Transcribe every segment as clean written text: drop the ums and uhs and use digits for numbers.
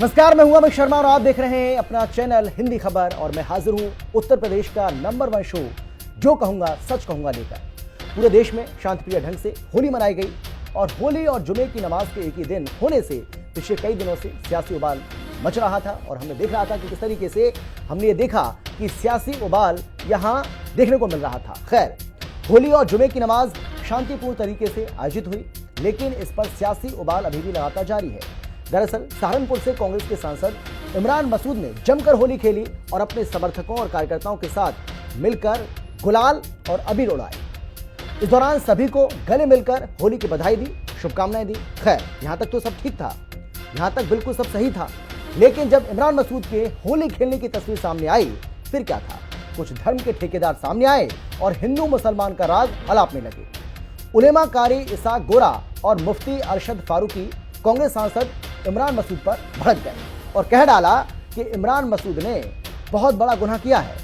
नमस्कार, मैं हूं अमित शर्मा और आप देख रहे हैं अपना चैनल हिंदी खबर। और मैं हाजिर हूं उत्तर प्रदेश का नंबर 1 शो जो कहूंगा सच कहूंगा लेकर। पूरे देश में शांतिप्रिय ढंग से होली मनाई गई और होली और जुमे की नमाज के एक ही दिन होने से पिछले कई दिनों से सियासी उबाल मच रहा था और हमने देख रहा था कि किस तरीके से हमने ये देखा कि सियासी उबाल यहाँ देखने को मिल रहा था। खैर, होली और जुमे की नमाज शांतिपूर्ण तरीके से आयोजित हुई, लेकिन इस पर सियासी उबाल अभी भी लगातार जारी है। दरअसल सहारनपुर से कांग्रेस के सांसद इमरान मसूद ने जमकर होली खेली और अपने समर्थकों और कार्यकर्ताओं के साथ मिलकर गुलाल और अबीर उड़ाए। इस दौरान सभी को गले मिलकर होली की बधाई दी, शुभकामनाएं दी। खैर, यहां तक तो सब ठीक था, यहां तक बिल्कुल सब सही था, लेकिन जब इमरान मसूद के होली खेलने की तस्वीर सामने आई, फिर क्या था? कुछ धर्म के ठेकेदार सामने आए और हिंदू मुसलमान का राग अलापने लगे। उलेमा कारी इसाक गोरा और मुफ्ती अरशद फारूकी कांग्रेस सांसद इमरान मसूद पर भड़क गए और कह डाला कि इमरान मसूद ने बहुत बड़ा गुनाह किया है।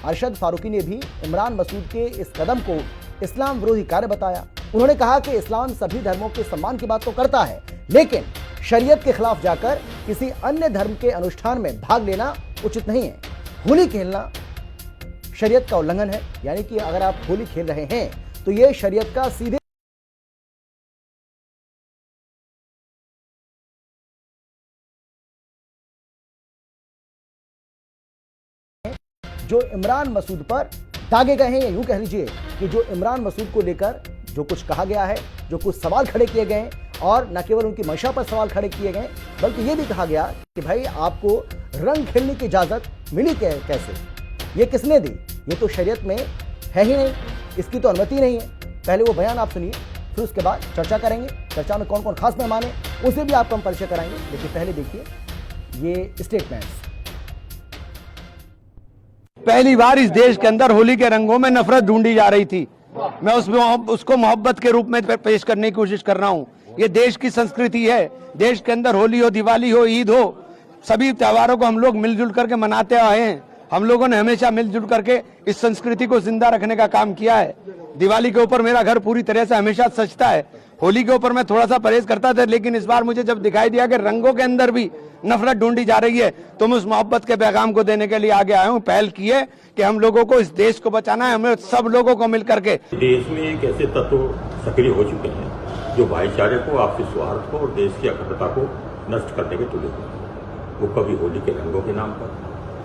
अरशद फारूकी ने भी इमरान मसूद के इस कदम को इस्लाम विरोधी कार्य बताया। उन्होंने कहा कि इस्लाम सभी धर्मों के सम्मान की बात तो करता है, लेकिन शरीयत के खिलाफ जाकर किसी अन्य धर्म के अनुष्ठान में भाग लेना उचित नहीं है। होली खेलना शरीयत का उल्लंघन है, यानी कि अगर आप होली खेल रहे हैं तो यह शरीयत का सीधे जो इमरान मसूद पर दागे गए हैं, या यूं कह लीजिए कि जो इमरान मसूद को लेकर जो कुछ कहा गया है, जो कुछ सवाल खड़े किए गए, और न केवल उनकी मंशा पर सवाल खड़े किए गए, बल्कि यह भी कहा गया कि भाई आपको रंग खेलने की इजाजत मिली कैसे, ये किसने दी? ये तो शरीयत में है ही नहीं, इसकी तो अनुमति नहीं है। पहले वो बयान आप सुनिए, फिर उसके बाद चर्चा करेंगे। चर्चा में कौन कौन खास मेहमान है उसे भी आपको हम परिचय कराएंगे, लेकिन पहले देखिए ये स्टेटमेंट्स। पहली बार इस देश के अंदर होली के रंगों में नफरत ढूंढी जा रही थी। मैं उसको मोहब्बत के रूप में पेश करने की कोशिश कर रहा हूँ। ये देश की संस्कृति है। देश के अंदर होली हो, दिवाली हो, ईद हो, सभी त्योहारों को हम लोग मिलजुल करके मनाते आए हैं। हम लोगों ने हमेशा मिलजुल करके इस संस्कृति को जिंदा रखने का काम किया है। दिवाली के ऊपर मेरा घर पूरी तरह से हमेशा सजता है। होली के ऊपर मैं थोड़ा सा परहेज करता था, लेकिन इस बार मुझे जब दिखाई दिया कि रंगों के अंदर भी नफरत ढूंढी जा रही है, तो मैं उस मोहब्बत के पैगाम को देने के लिए आगे आया हूँ। पहल की है कि हम लोगों को इस देश को बचाना है, हमें सब लोगों को मिल करके। देश में एक ऐसे तत्व सक्रिय हो चुके हैं जो भाईचारे को, आपसी सौहार्द को और देश की अखंडता को नष्ट करने के तुले हुए हैं। वो कभी होली के रंगों के नाम पर,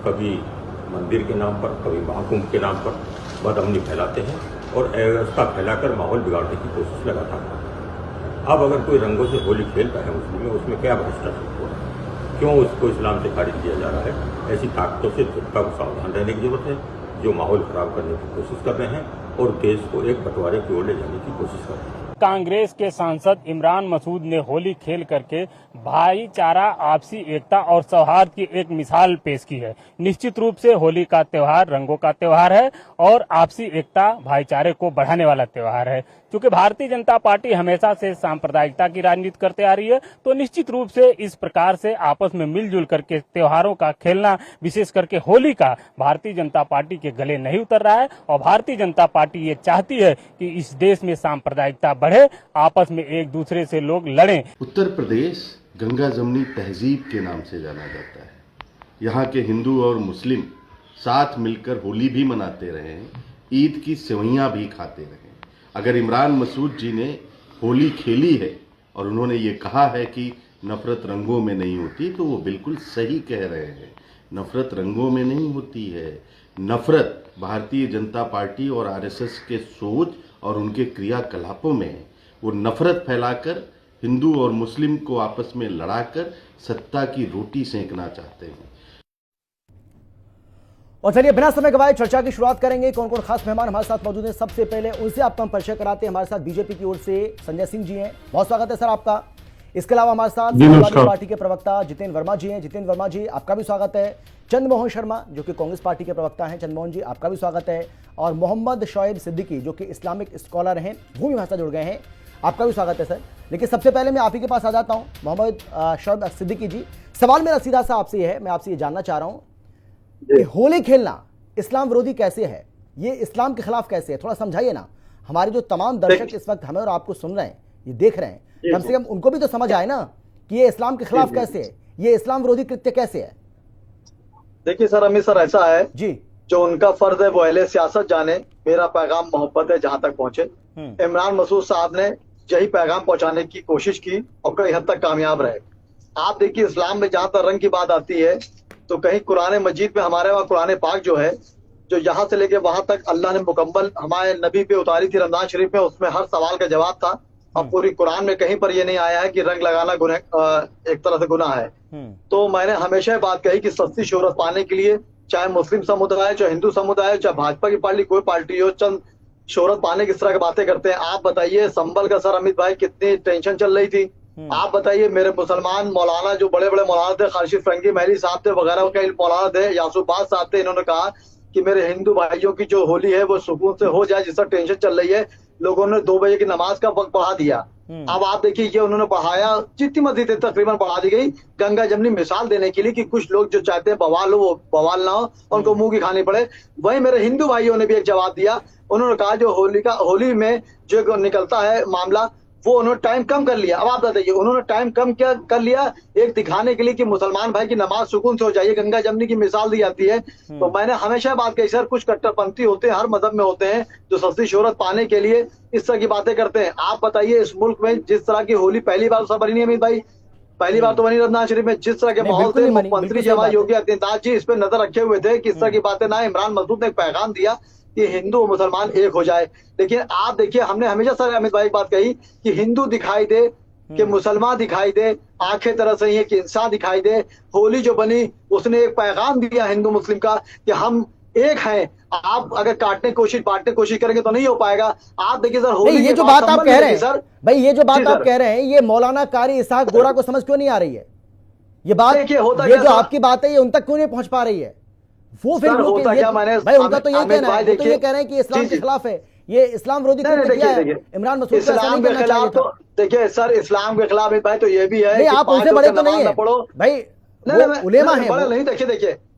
कभी मंदिर के नाम पर, कभी महाकुंभ के नाम पर बदअमनी फैलाते हैं और अव्यवस्था फैलाकर माहौल बिगाड़ने की कोशिश लगातार करते हैं। अब अगर कोई रंगों से होली खेल रहा है मुस्लिम में, उसमें क्या भ्रष्टाचार हो रहा है? क्यों उसको इस्लाम से खारिज किया जा रहा है? ऐसी ताकतों से जनता को सावधान रहने की जरूरत है जो माहौल खराब करने की कोशिश कर रहे हैं और देश को एक बंटवारे की ओर ले जाने की कोशिश कर रहे हैं। कांग्रेस के सांसद इमरान मसूद ने होली खेल करके भाईचारा, आपसी एकता और सौहार्द की एक मिसाल पेश की है। निश्चित रूप से होली का त्योहार रंगों का त्योहार है और आपसी एकता, भाईचारे को बढ़ाने वाला त्योहार है। क्योंकि भारतीय जनता पार्टी हमेशा से सांप्रदायिकता की राजनीति करते आ रही है, तो निश्चित रूप से इस प्रकार से आपस में मिलजुल करके त्योहारों का खेलना, विशेष करके होली का, भारतीय जनता पार्टी के गले नहीं उतर रहा है। और भारतीय जनता पार्टी ये चाहती है कि इस देश में सांप्रदायिकता बढ़े, आपस में एक दूसरे से लोग लड़ें। उत्तर प्रदेश गंगा जमुनी तहजीब के नाम से जाना जाता है। यहाँ के हिंदू और मुस्लिम साथ मिलकर होली भी मनाते रहे हैं, ईद की सेवइयाँ भी खाते रहे। अगर इमरान मसूद जी ने होली खेली है और उन्होंने ये कहा है कि नफरत रंगों में नहीं होती, तो वो बिल्कुल सही कह रहे हैं। नफरत रंगों में नहीं होती है। नफरत भारतीय जनता पार्टी और आरएसएस के सोच और उनके क्रियाकलापों में है। वो नफरत फैलाकर हिंदू और मुस्लिम को आपस में लड़ाकर सत्ता की रोटी सेंकना चाहते हैं। और चलिए बिना समय गवाए चर्चा की शुरुआत करेंगे। कौन कौन खास मेहमान हमारे साथ मौजूद हैं, सबसे पहले उनसे आपका हम परिचय कराते हैं। हमारे साथ बीजेपी की ओर से संजय सिंह जी हैं, बहुत स्वागत है सर आपका। इसके अलावा हमारे साथ समाजवादी पार्टी के प्रवक्ता जितेंद्र वर्मा जी हैं। जितेंद्र वर्मा जी, आपका भी स्वागत है। चंद्रमोहन शर्मा जो कि कांग्रेस पार्टी के प्रवक्ता हैं, चंद्रमोहन जी आपका भी स्वागत है। और मोहम्मद शोएब सिद्दीकी जो कि इस्लामिक स्कॉलर हैं, वो भी हमारे साथ जुड़ गए हैं, आपका भी स्वागत है सर। लेकिन सबसे पहले मैं आप ही के पास आ जाता हूँ, मोहम्मद शोएब सिद्दीकी जी। सवाल मेरा सीधा सा आपसे ये है, मैं आपसे ये जानना चाह रहा हूँ कि होली खेलना इस्लाम विरोधी कैसे है, ये इस्लाम के खिलाफ कैसे है, थोड़ा समझाइए ना। हमारे जो तमाम दर्शक इस वक्त हमें और आपको सुन रहे हैं, ये देख रहे हैं, कम से कम उनको भी तो समझ आए ना कि ये इस्लाम के खिलाफ कैसे है। ये इस्लाम विरोधी कृत्य कैसे है? देखिए सर, अमित सर, ऐसा है जी। जो उनका फर्ज है वो अहले सियासत जाने, मेरा पैगाम मोहब्बत है जहां तक पहुंचे। इमरान मसूद साहब ने यही पैगाम पहुंचाने की कोशिश की और कई हद तक कामयाब रहे। आप देखिए, इस्लाम में जहां तक रंग की बात आती है तो कहीं कुरान मजीद में, हमारे वहाँ कुरान पाक जो है, जो यहाँ से लेके वहां तक अल्लाह ने मुकम्मल हमारे नबी पे उतारी थी रमजान शरीफ में, उसमें हर सवाल का जवाब था। और पूरी कुरान में कहीं पर ये नहीं आया है कि रंग लगाना एक तरह से गुनाह है। तो मैंने हमेशा ये बात कही कि सस्ती शोहरत पाने के लिए, चाहे मुस्लिम समुदाय, चाहे हिंदू समुदाय, चाहे भाजपा की पार्टी, कोई पार्टी हो, चंद शोहरत पाने की इस तरह की बातें करते हैं। आप बताइए, संभल का सर अमित भाई कितनी टेंशन चल रही थी। आप बताइए, मेरे मुसलमान मौलाना, जो बड़े बड़े मौलाना थे, खारशी फरंगी महली साहब थे, वगैरह कई मौलाना थे, यासूबाज साहब थे, इन्होंने कहा कि मेरे हिंदू भाइयों की जो होली है वो सुकून से हो जाए, जिससे टेंशन चल रही है। लोगों ने 2 बजे की नमाज का वक्त बढ़ा दिया। अब आप देखिए, ये उन्होंने बढ़ाया, जितनी मस्जिद तकरीबन बढ़ा दी गई, गंगा जमनी मिसाल देने के लिए कि कुछ लोग जो चाहते हैं बवाल हो वो बवाल ना हो, उनको मुंह की खानी पड़े। वहीं मेरे हिंदू भाइयों ने भी एक जवाब दिया। उन्होंने कहा जो होली में जो निकलता है मामला, वो उन्होंने टाइम कम कर लिया। अब आप बताइए, उन्होंने टाइम कम क्या कर लिया? एक दिखाने के लिए कि मुसलमान भाई की नमाज सुकून से हो जाए, गंगा जमनी की मिसाल दी जाती है। तो मैंने हमेशा बात कही सर, कुछ कट्टरपंथी होते हैं, हर मजहब में होते हैं, जो सस्ती शोहरत पाने के लिए इस तरह की बातें करते हैं। आप बताइए, इस मुल्क में जिस तरह की होली पहली बार सब बनी नहीं अमित भाई, पहली बार तो बनी रमजान शरीफ में, जिस तरह के माहौल थे, मुख्यमंत्री जवाहर योगी आदित्यनाथ जी इस पर नजर रखे हुए थे कि इस तरह की बातें ना। इमरान मसूद ने एक पैगाम दिया कि हिंदू और मुसलमान एक हो जाए। लेकिन आप देखिए, हमने हमेशा सर अमित भाई बात कही कि हिंदू दिखाई दे, कि मुसलमान दिखाई दे, आंखें तरह से ही है कि इंसान दिखाई दे। होली जो बनी, उसने एक पैगाम दिया हिंदू मुस्लिम का कि हम एक हैं। आप अगर काटने की कोशिश, बांटने की कोशिश करेंगे तो नहीं हो पाएगा। आप देखिए सर, होली ये जो बात आप कह रहे हैं सर भाई, ये जो बात आप कह रहे हैं, ये मौलाना कारी इसहाक गोरा को समझ क्यों नहीं आ रही है? ये बात, ये जो आपकी बात है, ये उन तक क्यों नहीं पहुंच पा रही है? वो फिर भाई उनका तो यही कहना है, तो ये कह रहे हैं कि इस्लाम के खिलाफ है, ये इस्लाम विरोधी कृत्य किया है इमरान मसूद। इस्लाम के खिलाफ तो देखिए सर, इस्लाम के खिलाफ भाई तो ये भी है। नहीं, आप उनसे बड़े तो नहीं है भाई, उलेमा है। नहीं,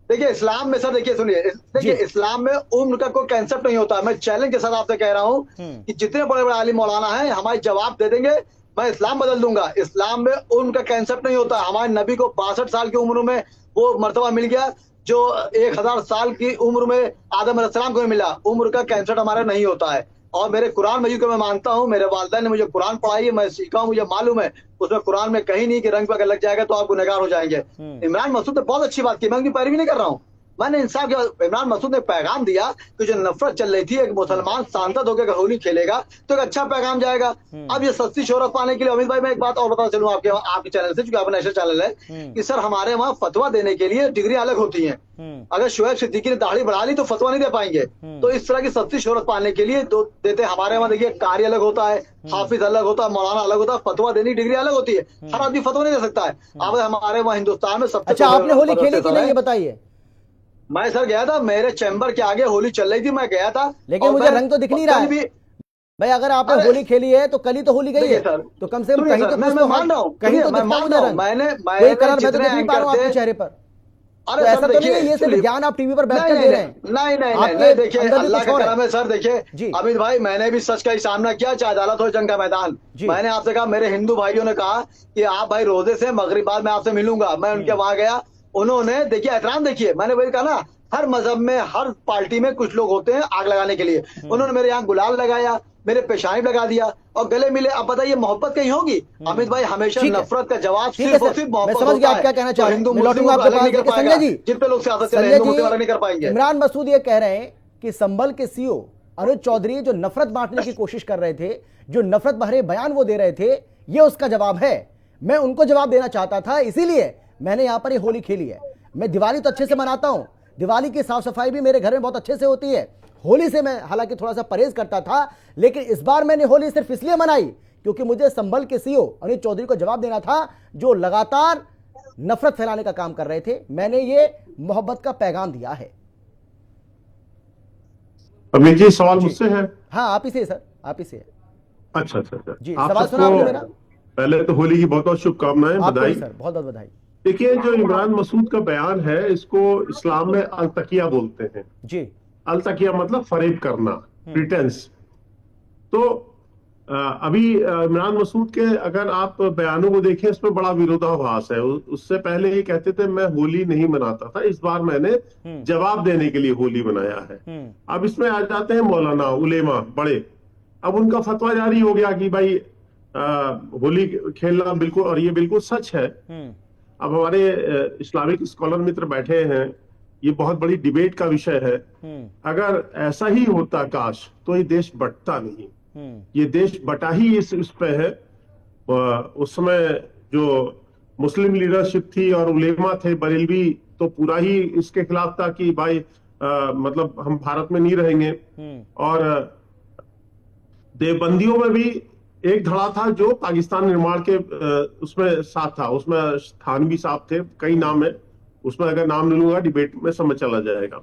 देखिए इस्लाम में सर, देखिए सुनिए, देखिए इस्लाम में उम्र का कोई कंसेप्ट नहीं होता। मैं चैलेंज के साथ आपसे कह रहा हूँ कि जितने बड़े बड़े आलिम मौलाना हैं, हमारे जवाब दे देंगे, मैं इस्लाम बदल दूंगा। इस्लाम में उम्र का कंसेप्ट नहीं होता। हमारे नबी को 62 साल की उम्र में वो मर्तबा मिल गया जो 1000 साल की उम्र में आदम अलैहिस्सलाम को मिला। उम्र का कंसेप्ट हमारा नहीं होता है। और मेरे कुरान मजीद को मैं मानता हूँ, मेरे वालिदैन ने मुझे कुरान पढ़ाई है, मैं सीखा हूँ, मुझे मालूम है उसमें कुरान में कहीं नहीं कि रंग पे अगर लग जाएगा तो आप गुनहगार हो जाएंगे। इमरान मसूद ने बहुत अच्छी बात की, मैं उनकी पैरवी नहीं कर रहा हूँ, मैंने इंसाफ किया। इमरान मसूद ने पैगाम दिया कि जो नफरत चल रही थी, एक मुसलमान सांसद होकर होली खेलेगा तो एक अच्छा पैगाम जाएगा। अब ये सस्ती शोहरत पाने के लिए अमित भाई, मैं एक बात और बता चलूं आपके चैनल से, क्योंकि आपका नेशनल चैनल है, कि सर हमारे वहाँ फतवा देने के लिए डिग्री अलग होती है। अगर शुएब सिद्दीकी ने दाढ़ी बढ़ा ली तो फतवा नहीं दे पाएंगे। तो इस तरह की सस्ती शोहरत पाने के लिए देते हमारे वहाँ। देखिए, कारी अलग होता है, हाफिज अलग होता है, मौलाना अलग होता है, फतवा देने की डिग्री अलग होती है। हर आदमी फतवा नहीं दे सकता है। अब हमारे वहाँ हिंदुस्तान में सबसे अच्छा, आपने होली खेली कि नहीं, ये बताइए। मैं सर गया था, मेरे चैम्बर के आगे होली चल रही थी, मैं गया था, लेकिन मुझे रंग तो दिख नहीं रहा है भाई। अगर आपने होली खेली है तो कल ही तो होली गई है, तो कम से कम कहीं तो मैं मान रहा हूँ, कहीं तो दिखता मुझे रंग। कोई कलर मैं तो देख नहीं पा रहा हूँ आपके चेहरे पर। अरे तो ऐसा तो नहीं है ये सिर्फ ज्ञान आप टीवी पर बैठकर दे रहे हैं? नहीं, देखिए अल्लाह का करम है सर। देखिए अमित भाई, मैंने भी सच का ही सामना किया, चाहे अदालत हो जंग का मैदान। मैंने आपसे कहा, मेरे हिंदू भाइयों ने कहा कि आप भाई रोजे से मगरिब बाद मैं आपसे मिलूंगा। मैं उनके वहां गया, उन्होंने देखिए एहतराम, देखिए मैंने वही कहा ना, हर मजहब में, हर पार्टी में कुछ लोग होते हैं आग लगाने के लिए। उन्होंने मेरे यहाँ गुलाल लगाया, मेरे पेशानी लगा दिया और गले मिले। अब बताइए मोहब्बत कहीं होगी? अमित भाई, हमेशा नफरत का जवाब सिर्फ और सिर्फ मोहब्बत होता है। समझ गया आप क्या कहना चाह रहे हैं। हिंदू मुस्लिम को अलग नहीं कर पाएगा, जितने लोग सियासत चल रहे हैं हिंदू मुस्लिम अलग नहीं कर पाएंगे। इमरान मसूद ये कह रहे हैं कि संभल के सीओ अनुज चौधरी जो नफरत बांटने की कोशिश कर रहे थे, जो नफरत भरे बयान वो दे रहे थे, ये उसका जवाब है। मैं उनको जवाब देना चाहता था, इसीलिए मैंने यहाँ पर ये होली खेली है। मैं दिवाली तो अच्छे से मनाता हूँ, दिवाली की साफ सफाई भी मेरे घर में बहुत अच्छे से होती है। होली से मैं हालांकि थोड़ा सा परहेज करता था, लेकिन इस बार मैंने होली सिर्फ इसलिए मनाई क्योंकि मुझे संभल के सीओ अनुज चौधरी को जवाब देना था, जो लगातार नफरत फैलाने का काम कर रहे थे। मैंने ये मोहब्बत का पैगाम दिया है। अमित जी, सवाल मुझसे है? हाँ, आप ही से सर, आप ही से। अच्छा जी, सवाल सुना आपने मेरा? पहले तो होली की बहुत बहुत शुभकामनाएं, बधाई सर, बहुत बहुत बधाई। देखिए, जो इमरान मसूद का बयान है, इसको इस्लाम में अल-तकिया बोलते हैं जी। अल-तकिया मतलब फरेब करना, प्रिटेंस। तो अभी इमरान मसूद के अगर आप बयानों को देखें, इसमें बड़ा विरोधाभास है। उससे पहले ये कहते थे मैं होली नहीं मनाता था, इस बार मैंने जवाब देने के लिए होली मनाया है। अब इसमें आ जाते हैं मौलाना उलेमा बड़े। अब उनका फतवा जारी हो गया कि भाई होली खेलना बिल्कुल, और ये बिल्कुल सच है। अब हमारे इस्लामिक स्कॉलर मित्र बैठे हैं, ये बहुत बड़ी डिबेट का विषय है। अगर ऐसा ही होता काश, तो ये देश बंटता नहीं। ये देश बटा ही इस पे है। उस समय जो मुस्लिम लीडरशिप थी और उलेमा थे बरेलवी, तो पूरा ही इसके खिलाफ था कि भाई मतलब हम भारत में नहीं रहेंगे। और देवबंदियों में भी एक धड़ा था जो पाकिस्तान निर्माण के उसमें साथ था। उसमें थानवी साहब थे, कई नाम है उसमें, अगर नाम नहीं लूंगा डिबेट में समझ चला जाएगा।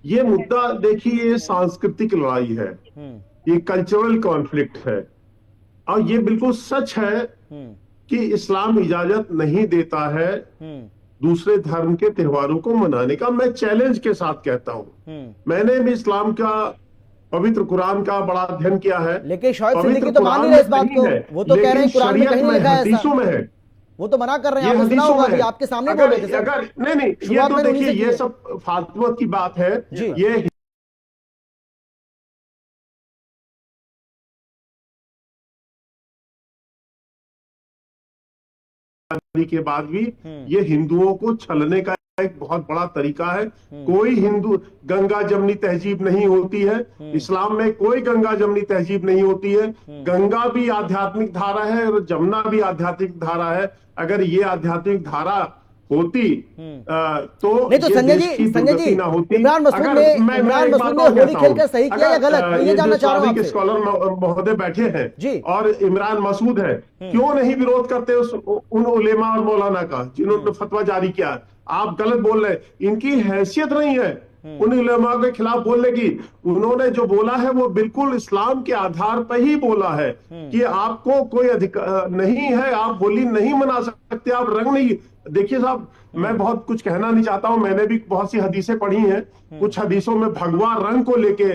ये मुद्दा देखिए, ये सांस्कृतिक लड़ाई है, ये कल्चरल कॉन्फ्लिक्ट है। और ये बिल्कुल सच है कि इस्लाम इजाजत नहीं देता है दूसरे धर्म के त्योहारों को मनाने का। मैं चैलेंज के साथ कहता हूं, मैंने भी इस्लाम का पवित्र कुरान का बड़ा अध्ययन किया है, लेकिन शोएब सिद्दीकी तो मान नहीं रहे इस बात को। वो तो कह रहे हैं कुरान में कहीं नहीं लिखा है, हदीसों में है। वो तो मना कर रहे हैं, आपने सुना होगा कि आपके सामने बोल रहे थे सर। अगर नहीं, ये तो देखिए ये सब फालतू की बात है। ये के बाद भी ये हिंदुओं को छलने का एक बहुत बड़ा तरीका है। कोई हिंदू गंगा जमनी तहजीब नहीं होती है, इस्लाम में कोई गंगा जमनी तहजीब नहीं होती है। गंगा भी आध्यात्मिक धारा है और जमुना भी आध्यात्मिक धारा है। अगर ये आध्यात्मिक धारा होती तो नहीं तो संजय जी इमरान मसूद ने होली खेलकर सही किया या गलत, मैं ये जानना चाह रहा हूं। स्कॉलर महोदय बैठे हैं और इमरान मसूद है, क्यों नहीं विरोध करते उन उलेमा और मौलाना का जिन्होंने फतवा जारी किया? आप गलत बोल रहे हैं, इनकी हैसियत नहीं है उन उलेमा के खिलाफ बोलने की। उन्होंने जो बोला है वो बिल्कुल इस्लाम के आधार पर ही बोला है कि आपको कोई अधिकार नहीं है, आप होली नहीं मना सकते, आप रंग नहीं। देखिए साहब, मैं बहुत कुछ कहना नहीं चाहता हूं, मैंने भी बहुत सी हदीसें पढ़ी हैं। कुछ हदीसों में भगवा रंग को लेके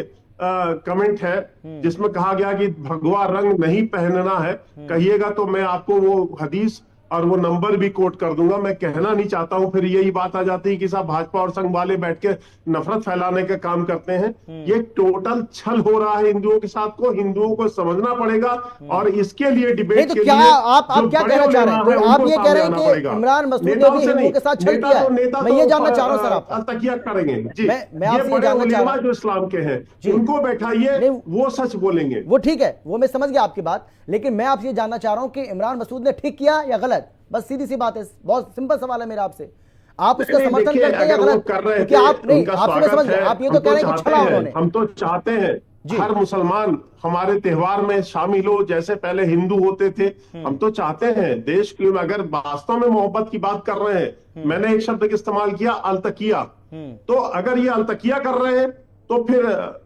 कमेंट है, जिसमें कहा गया कि भगवा रंग नहीं पहनना है। कहिएगा तो मैं आपको वो हदीस और वो नंबर भी कोट कर दूंगा। मैं कहना नहीं चाहता हूं, फिर यही बात आ जाती है कि साहब भाजपा और संघ वाले बैठ के नफरत फैलाने का काम करते हैं। ये टोटल छल हो रहा है हिंदुओं के साथ, को हिंदुओं को समझना पड़ेगा। और इसके लिए डिबेट के क्या लिए आप क्या कहना चाह रहे हैं? आप ये कह रहे हैं कि इमरान मसूद ने भी हिंदुओं के साथ छल किया है? मैं ये जानना चाह रहा हूं सर, आप तकिया करेंगे जी। मैं आपसे ये जानना चाह रहा हूं, जो इस्लाम के हैं उनको बैठाइए, वो सच बोलेंगे। वो ठीक है, वो मैं समझ गया आपकी बात, लेकिन मैं आपसे ये जानना चाह रहा हूं कि इमरान मसूद ने ठीक किया या गलत? बस सीधी सी बात है, बहुत सिंपल सवाल है मेरा आपसे। आप उसका समर्थन करते हैं या गलत? क्योंकि आप नहीं, आपसे समझ गए, आप ये तो कह रहे हैं कि छला उन्होंने। हम तो चाहते हैं हर मुसलमान हमारे त्योहार में शामिल हो, जैसे पहले हिंदू होते थे। हम तो चाहते हैं देश के, अगर वास्तव में मोहब्बत की बात कर रहे हैं, मैंने एक शब्द का इस्तेमाल किया, अलतकिया। तो अगर ये अलतकिया कर रहे हैं तो फिर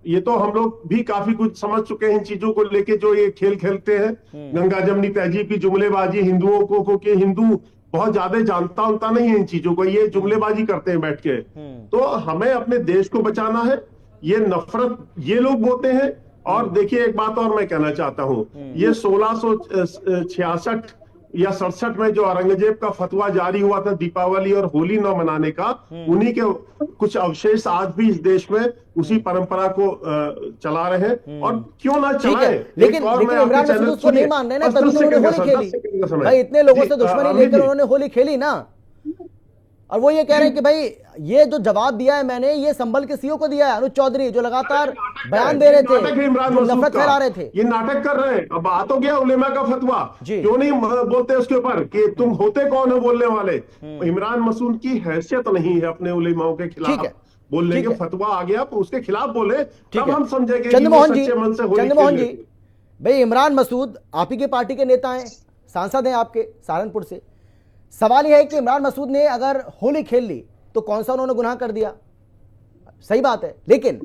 ये तो हम लोग भी काफी कुछ समझ चुके हैं इन चीजों को लेके, जो ये खेल खेलते हैं गंगा जमनी तहजीब की जुमलेबाजी हिंदुओं को, कि हिंदू बहुत ज्यादा जानता नहीं है इन चीजों को, ये जुमलेबाजी करते हैं बैठ के। तो हमें अपने देश को बचाना है, ये नफरत ये लोग बोलते हैं। और देखिए एक बात और मैं कहना चाहता हूं, ये 1666 या 67 में जो औरंगजेब का फतवा जारी हुआ था दीपावली और होली न मनाने का, उन्हीं के कुछ अवशेष आज भी इस देश में उसी परंपरा को चला रहे हैं। और क्यों ना चलाएं, लेकिन इमरान मसूद उसको नहीं मान रहे ना, तभी उन्होंने होली खेली भाई। इतने लोगों से दुश्मनी लेकर उन्होंने होली खेली ना, और वो ये कह रहे हैं कि भाई ये जो जवाब दिया है मैंने, ये संभल के सीओ को दिया है, अनुज चौधरी, जो लगातार बयान दे रहे थे, नफरत फैला रहे थे। ये नाटक कर रहे हैं। अब बात हो गया उलेमा का फतवा, क्यों नहीं बोलते उसके ऊपर कि तुम होते कौन हो बोलने वाले? इमरान मसूद की हैसियत नहीं है अपने उलेमाओं के खिलाफ बोलने के। फतवा आ गया तो उसके खिलाफ बोले, तब हम समझेंगे। चंद्रमोहन जी, भाई इमरान मसूद आप ही के पार्टी के नेता हैं, सांसद हैं आपके सहारनपुर से। सवाल यह है कि इमरान मसूद ने अगर होली खेल ली तो कौन सा उन्होंने गुनाह कर दिया? सही बात है, लेकिन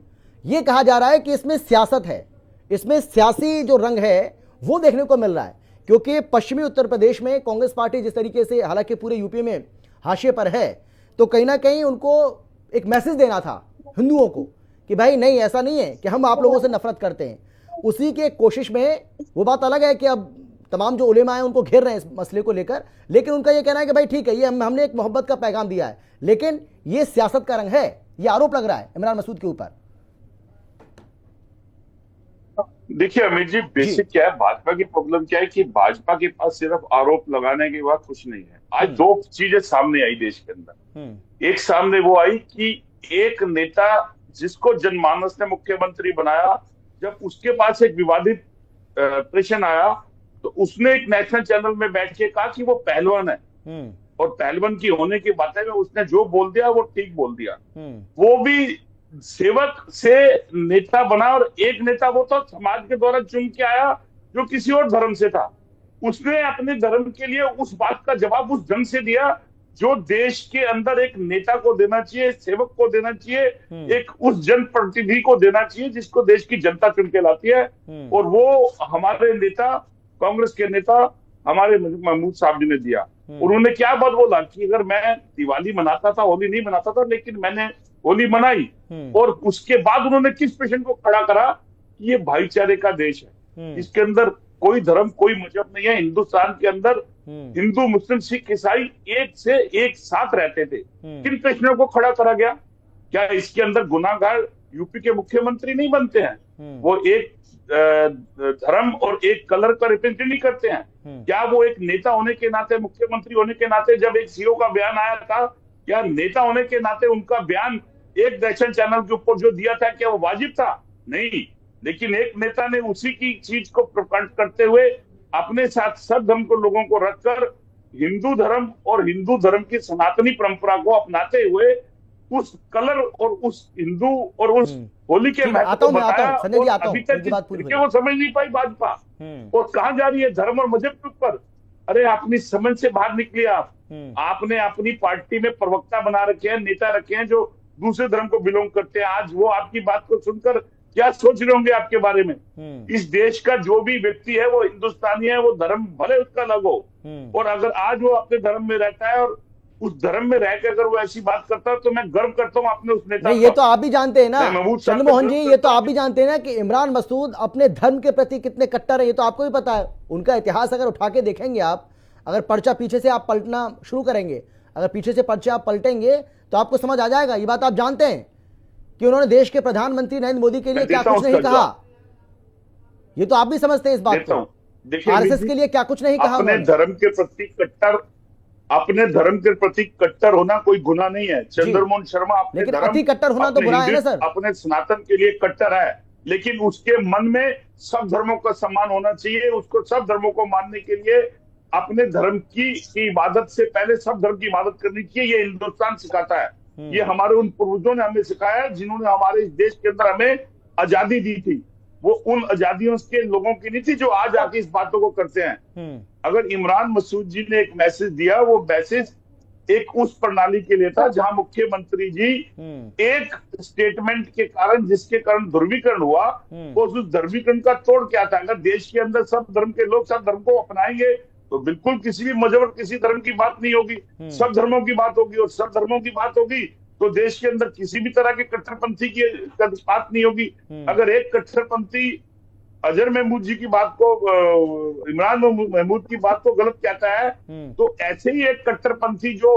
यह कहा जा रहा है कि इसमें सियासत है, इसमें सियासी जो रंग है वो देखने को मिल रहा है। क्योंकि पश्चिमी उत्तर प्रदेश में कांग्रेस पार्टी जिस तरीके से, हालांकि पूरे यूपी में हाशिए पर है, तो कहीं ना कहीं उनको एक मैसेज देना था हिंदुओं को कि भाई नहीं, ऐसा नहीं है कि हम आप लोगों से नफरत करते हैं। उसी के कोशिश में, वो बात अलग है कि अब तमाम जो उलेमा हैं उनको घेर रहे हैं इस मसले को लेकर, लेकिन उनका ये कहना है कि भाई ठीक है, ये हमने एक मोहब्बत का पैगाम दिया है, लेकिन ये सियासत का रंग है, ये आरोप लग रहा है इमरान मसूद के ऊपर। देखिए अमित जी, बेसिक क्या है, भाजपा की प्रॉब्लम क्या है कि भाजपा के पास सिर्फ आरोप लगाने के बाद कुछ नहीं है। आज दो चीजें सामने आई देश के अंदर। एक सामने वो आई कि एक नेता जिसको जनमानस ने मुख्यमंत्री बनाया, जब उसके पास एक विवादित प्रश्न आया तो उसने एक नेशनल चैनल में बैठ के कहा कि वो पहलवान है, और पहलवान की होने की बातें में उसने जो बोल दिया वो ठीक बोल दिया। वो भी सेवक से नेता बना, और एक नेता वो तो समाज के द्वारा चुन के आया जो किसी और धर्म से था। उसने अपने धर्म के लिए उस बात का जवाब उस ढंग से दिया जो देश के अंदर एक नेता को देना चाहिए, सेवक को देना चाहिए, एक उस जनप्रतिनिधि को देना चाहिए जिसको देश की जनता चुन के लाती है। और वो हमारे नेता, कांग्रेस के नेता हमारे महमूद साहब जी ने दिया। उन्होंने क्या बात बोला कि अगर मैं दिवाली मनाता था, होली नहीं मनाता था, लेकिन मैंने होली मनाई। और उसके बाद उन्होंने किस प्रश्न को खड़ा करा कि ये भाईचारे का देश है, इसके अंदर कोई धर्म कोई मजहब नहीं है। हिंदुस्तान के अंदर हिंदू मुस्लिम सिख ईसाई एक से एक साथ रहते थे। किन प्रश्नों को खड़ा करा गया? क्या इसके अंदर गुनाहगार यूपी के मुख्यमंत्री नहीं बनते हैं? वो एक धर्म और एक कलर का रिप्रेजेंट नहीं करते हैं? क्या वो एक नेता होने के नाते, मुख्यमंत्री होने के नाते, जब एक सीओ का बयान आया था, क्या नेता होने के नाते उनका बयान एक नेशनल चैनल के ऊपर जो दिया था क्या वो वाजिब था? नहीं। लेकिन एक नेता ने उसी की चीज को प्रकट करते हुए अपने साथ सब धर्म को लोगों को रखकर हिंदू धर्म और हिंदू धर्म की सनातनी परंपरा को अपनाते हुए उस कलर और उस हिंदू और उस होली के महत्व को बताया। अभी तक वो समझ नहीं पाई भाजपा, और कहां जा रही है धर्म और मजहब के ऊपर। अरे अपनी समझ से बाहर निकलिए आप। आपने अपनी पार्टी में प्रवक्ता बना रखे हैं, नेता रखे हैं जो दूसरे धर्म को बिलोंग करते हैं। आज वो आपकी बात को सुनकर क्या सोच रहे होंगे आपके बारे में? इस देश का जो भी व्यक्ति है वो हिंदुस्तानी है, वो धर्म भले उसका अलग हो, और अगर आज वो अपने धर्म में रहता है और उस धर्म में रहकर अगर वो ऐसी बात करता है तो मैं गर्व करता हूं अपने उस नेता। ये तो आप भी जानते हैं ना चंद्रमोहन जी, ये तो आप भी जानते हैं ना कि इमरान मसूद अपने धर्म के प्रति कितने कट्टर है, ये तो आपको भी पता है। उनका इतिहास अगर उठा के देखेंगे आप, अगर पर्चा पीछे से आप पलटना शुरू करेंगे, अगर पीछे से पर्चे आप पलटेंगे तो आपको समझ आ जाएगा। ये बात आप जानते हैं कि उन्होंने देश के प्रधानमंत्री नरेंद्र मोदी के लिए क्या कुछ नहीं कहा। ये तो आप भी समझते हैं इस बात को। आरएसएस के लिए क्या कुछ नहीं कहा। अपने धर्म के प्रति कट्टर, अपने धर्म के प्रति कट्टर होना कोई गुनाह नहीं है चंद्रमोहन शर्मा। अपने लेकिन अति कट्टर होना तो बुरा है ना सर। अपने सनातन के लिए कट्टर है, लेकिन उसके मन में सब धर्मों का सम्मान होना चाहिए। उसको सब धर्मों को मानने के लिए अपने धर्म की इबादत से पहले सब धर्म की इबादत करनी चाहिए। ये हिंदुस्तान सिखाता है। ये हमारे उन पूर्वजों ने हमें सिखाया है जिन्होंने हमारे इस देश के अंदर हमें आजादी दी थी। वो उन आजादियों के लोगों की नहीं थी जो आज आके इस बातों को करते हैं। अगर इमरान मसूद जी ने एक मैसेज दिया, वो मैसेज एक उस प्रणाली के लिए था जहां मुख्यमंत्री जी एक स्टेटमेंट के कारण, जिसके कारण ध्रुवीकरण हुआ, वो उस ध्रुवीकरण का तोड़ क्या था। अगर देश के अंदर सब धर्म के लोग सब धर्म को अपनाएंगे तो बिल्कुल किसी भी मजहब और किसी धर्म की बात नहीं होगी, सब धर्मों की बात होगी। और सब धर्मों की बात होगी तो देश के अंदर किसी भी तरह के कट्टरपंथी की बात नहीं होगी। अगर एक कट्टरपंथी अजहर महमूद जी की बात को, इमरान महमूद की बात को गलत कहता है, तो ऐसे ही एक कट्टरपंथी जो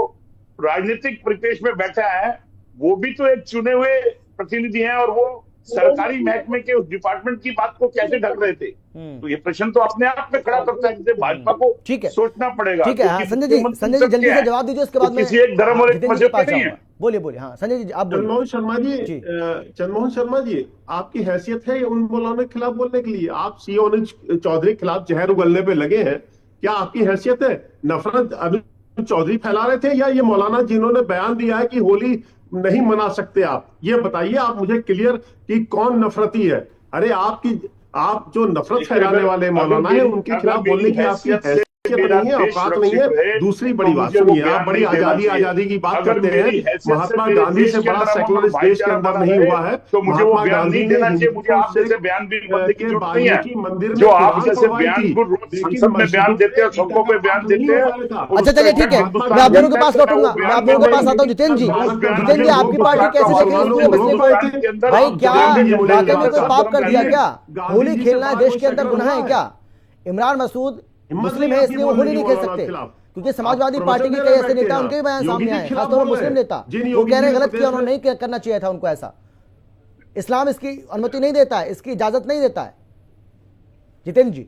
राजनीतिक परिपेश में बैठा है वो भी तो एक चुने हुए प्रतिनिधि हैं, और वो सरकारी महकमे के उस डिपार्टमेंट की बात को कैसे ढक रहे थे। तो ये प्रश्न तो अपने आप में खड़ा करता है कि भाजपा को सोचना पड़ेगा। ठीक है संजय जी जल्दी से जवाब दीजिए, उसके बाद किसी एक धर्म और एक मजहब का नहीं है। बोलिए। हाँ संजय जी आप बोलिए। चंद्रमोहन शर्मा जी, आपकी हैसियत है उन मौलाना के खिलाफ बोलने के लिए? आप सीओ चौधरी के खिलाफ जहर उगलने पे लगे हैं, क्या आपकी हैसियत है? नफरत अनुज चौधरी फैला रहे थे या ये मौलाना जिन्होंने बयान दिया है कि होली नहीं मना सकते आप? ये बताइए आप मुझे क्लियर कि कौन नफरती है। अरे आप जो नफरत फैलाने वाले मौलाना है उनके खिलाफ बोलने की आपकी हैसियत नहीं है, औकात नहीं है। दूसरी बड़ी बात सुनिए, आप बड़ी आजादी की बात करते हैं। महात्मा गांधी से बड़ा सेकुलरिस्ट देश के अंदर नहीं हुआ है। तो मुझे वो बयान नहीं देना चाहिए। मुझे आप जैसे बयान भी बनने की जरूरत नहीं है। जो आप जैसे बयान को रोज संसद में बयान देते हैं, सड़कों पे बयान देते हैं। अच्छा चलिए ठीक है, मैं आप दोनों के पास लौटूंगा, मैं आप दोनों के पास आता हूँ। जितेंद्र जी आपकी पार्टी कैसे देख रही है भाई? क्या वाकई में कोई पाप कर दिया क्या? होली खेलना देश के अंदर गुनाह है क्या? इमरान मसूद मुस्लिम है इसलिए वो होली नहीं खेल सकते, क्योंकि समाजवादी पार्टी के कई ऐसे नेता उनके भी बयान सामने आए, खासतौर पर मुस्लिम नेता, वो कह रहे हैं गलत किया, उन्होंने नहीं करना चाहिए था उनको ऐसा। इस्लाम इसकी अनुमति नहीं देता है, इसकी इजाजत नहीं देता है। जितेंद्र जी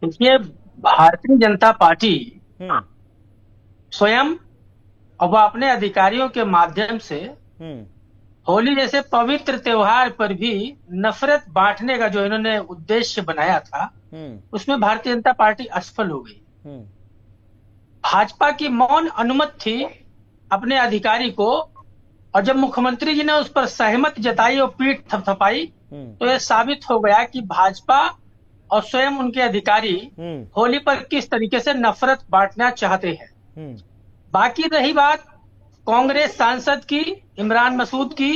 देखिए, भारतीय जनता पार्टी स्वयं और वह अपने अधिकारियों के माध्यम से होली जैसे पवित्र त्योहार पर भी नफरत बांटने का जो इन्होंने उद्देश्य बनाया था, उसमें भारतीय जनता पार्टी असफल हो गई। भाजपा की मौन अनुमति थी अपने अधिकारी को, और जब मुख्यमंत्री जी ने उस पर सहमति जताई और पीठ थपथपाई, तो यह साबित हो गया कि भाजपा और स्वयं उनके अधिकारी होली पर किस तरीके से नफरत बांटना चाहते हैं। बाकी रही बात कांग्रेस सांसद की, इमरान मसूद की,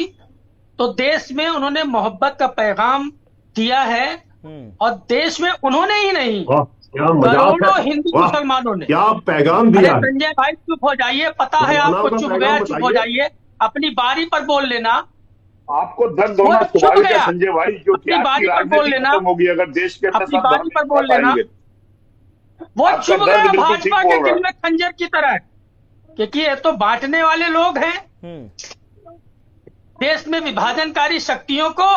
तो देश में उन्होंने मोहब्बत का पैगाम दिया है, और देश में उन्होंने ही नहीं करोड़ों हिंदू मुसलमानों ने क्या पैगाम दिया। संजय भाई चुप हो जाइए, पता है आपको चुप गया, चुप हो जाइए, अपनी बारी पर बोल लेना। आपको दर्द होना स्वाभाविक है संजय भाई, जो अपनी बारी पर बोल लेना, होगी अगर देश के अपनी बारी पर बोल लेना। वो चुप गया भाजपा के दिल में खंजर की तरह, क्योंकि ये तो बांटने वाले लोग हैं। देश में विभाजनकारी शक्तियों को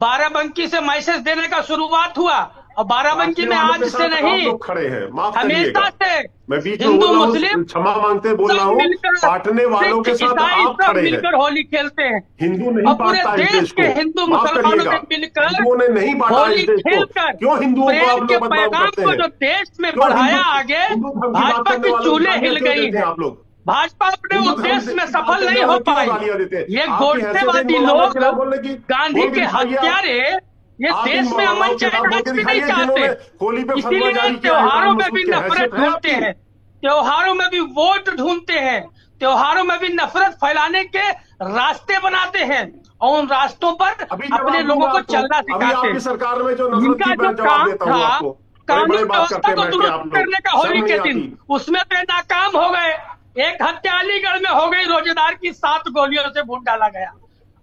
बाराबंकी से मैसेज देने का शुरुआत हुआ, और बाराबंकी में आज से नहीं, खड़े हैं, हमेशा से मैं बीच में हिंदू मुस्लिम क्षमा मांगते बोल रहा हूँ, बांटने वालों के साथ आप खड़े हैं। मिलकर होली खेलते हैं, हिंदू नहीं और पूरे बांटता इस देश देश के को। हिंदू मुसलमानों ने मिलकर हिंदुओं ने नहीं बांटा होली इस देश को। खेलकर क्यों हिंदुओं को आप प्रेम के लोग बदनाम पैगाम करते को हैं? जो देश में बढ़ाया आगे, भाजपा की चूल्हे हिल गई है। आप लोग भाजपा अपने उद्देश्य में सफल नहीं हो पाई। ये गोष्ठेवादी लोग, गांधी के हत्यारे, ये देश में अमन चैन भी नहीं चाहते, इसीलिए त्योहारों में भी नफरत ढूंढते हैं, त्योहारों में भी वोट ढूंढते हैं, त्योहारों में भी नफरत फैलाने के रास्ते बनाते हैं, और उन रास्तों पर अपने लोगों को चलना सिखाते हैं। सरकार में जो इनका जो काम था कानून व्यवस्था को दुरुस्त करने का होली के दिन, उसमें तो नाकाम हो गए। एक हत्या अलीगढ़ में हो गई, रोजेदार की 7 गोलियों से भून डाला गया,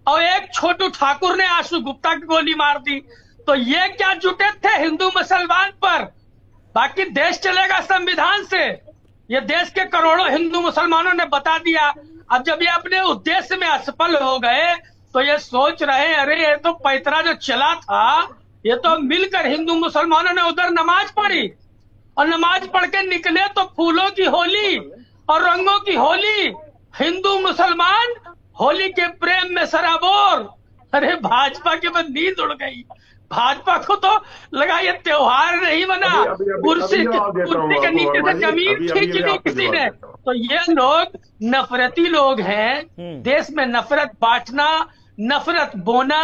और एक छोटू ठाकुर ने आशु गुप्ता की गोली मार दी। तो ये क्या जुटे थे हिंदू मुसलमान पर? बाकी देश चलेगा संविधान से, ये देश के करोड़ों हिंदू मुसलमानों ने बता दिया। अब जब ये अपने उद्देश्य में असफल हो गए, तो ये सोच रहे अरे ये तो पैतरा जो चला था, ये तो मिलकर हिंदू मुसलमानों ने उधर नमाज पढ़ी, और नमाज पढ़ के निकले तो फूलों की होली और रंगों की होली, हिंदू मुसलमान होली के प्रेम में सराबोर। अरे भाजपा के बाद नींद उड़ गई, भाजपा को तो लगा ये त्योहार नहीं बना, कुर्सी के नीचे से जमीन खींच ली किसी ने। तो ये लोग नफरती लोग हैं। देश में नफरत बांटना, नफरत बोना,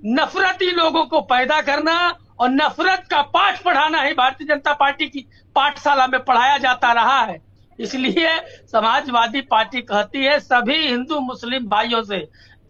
नफरती लोगों को पैदा करना और नफरत का पाठ पढ़ाना ही भारतीय जनता पार्टी की पाठशाला में पढ़ाया जाता रहा है। इसलिए समाजवादी पार्टी कहती है सभी हिंदू मुस्लिम भाइयों से